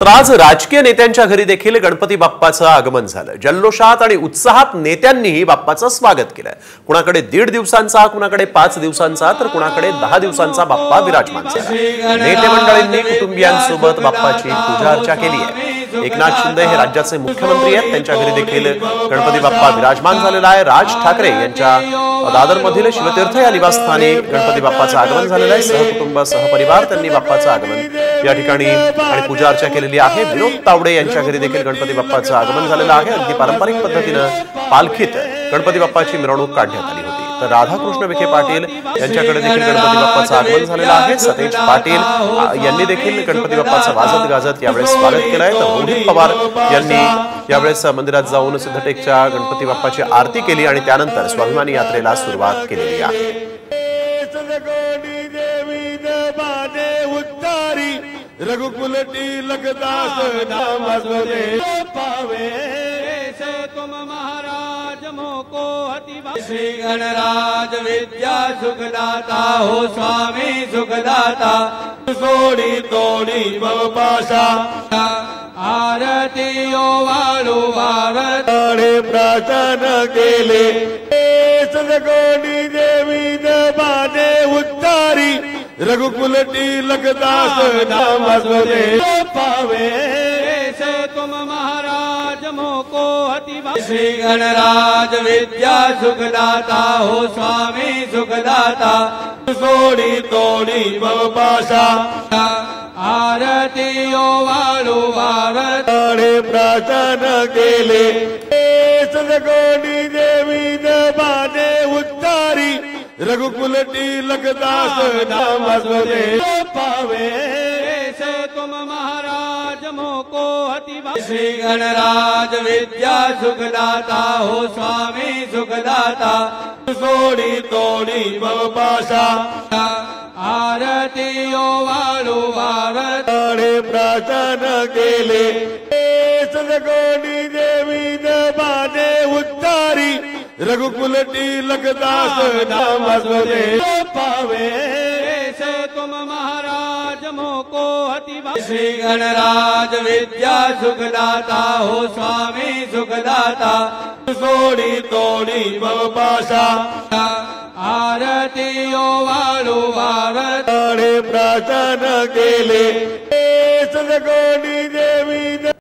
तर आज राजकीय नेत्यांच्या घरी देखील गणपती बाप्पाचं आगमन झालं। जल्लोषात आणि उत्साहात नेत्यांनीही बाप्पाचं स्वागत केलं। कुणाकडे 1.5 दिवसांचा, कुणाकडे 5 दिवसांचा, तर कुणाकडे 10 दिवसांचा बाप्पा विराजमान झाला। नेते मंडळींनी कुटुंबियांसोबत बाप्पाची पूजा अर्चा केली आहे। एकनाथ शिंदे हे राज्याचे मुख्यमंत्री आहेत, त्यांच्या घरी देखील गणपती बाप्पा विराजमान झालेला आहे। राज ठाकरे यांच्या दादरमधील शिवतीर्थ या निवासस्थानी गणपती बाप्पाचं आगमन झालेलं आहे। सहकुटुंब सहपरिवार त्यांनी बाप्पाचं आगमन या ठिकाणी आणि पूजा अर्चा केलेली आहे। विनोद तावडे यांच्या घरी देखील गणपती बाप्पाचं आगमन झालेलं आहे। अगदी पारंपरिक पद्धतीनं पालखीत गणपती बाप्पाची मिरवणूक काढण्यात आली होती। तर राधाकृष्ण विखे पाटील यांच्याकडे देखील गणपती बाप्पाचं आगमन झालेलं आहे। सतेज पाटील यांनी देखील गणपती बाप्पाचं वाजत गाजत यावेळेस स्वागत केलंय। तर रोहित पवार यांनी यावेळेस मंदिरात जाऊन सिद्धटेकच्या गणपती बाप्पाची आरती केली आणि त्यानंतर स्वाभिमानी यात्रेला सुरुवात केलेली आहे। रघुकुलटी लगदास नामस्मरे पावे से तुम महाराज मोको हति श्री गणराज विद्या सुखदाता हो स्वामी सुखदाता सोडी तोडी भवपाशा आरती ओवाळू वावरे प्रार्थना केले सदगोडी देवी दबाने उच्चारी रघुकुलटी लगदास नामस्मरे पावे से तुम महाराज मोको हति श्री गणराज विद्या सुखदाता हो स्वामी सुखदाता सोडी तोडी भवपाशा आरती ओवाळू वावरे प्रार्थना केले सदगोडी देवी दबाने उच्चारी रघुकुलटी लगदास नामस्मरे पावे से तुम महाराज मोको हति श्री गणराज विद्या सुखदाता हो स्वामी सुखदाता सोडी तोडी भवपाशा आरती ओवाळू वावरे प्रार्थना केले सदगोडी देवी दबाने उच्चारी रघुकुलटी लगदास नामस्मरे पावे से तुम महाराज मोको हति श्री गणराज विद्या सुखदाता हो स्वामी सुखदाता सोडी तोडी भवपाशा आरती ओवाळू वावरे प्रार्थना केले सदगोडी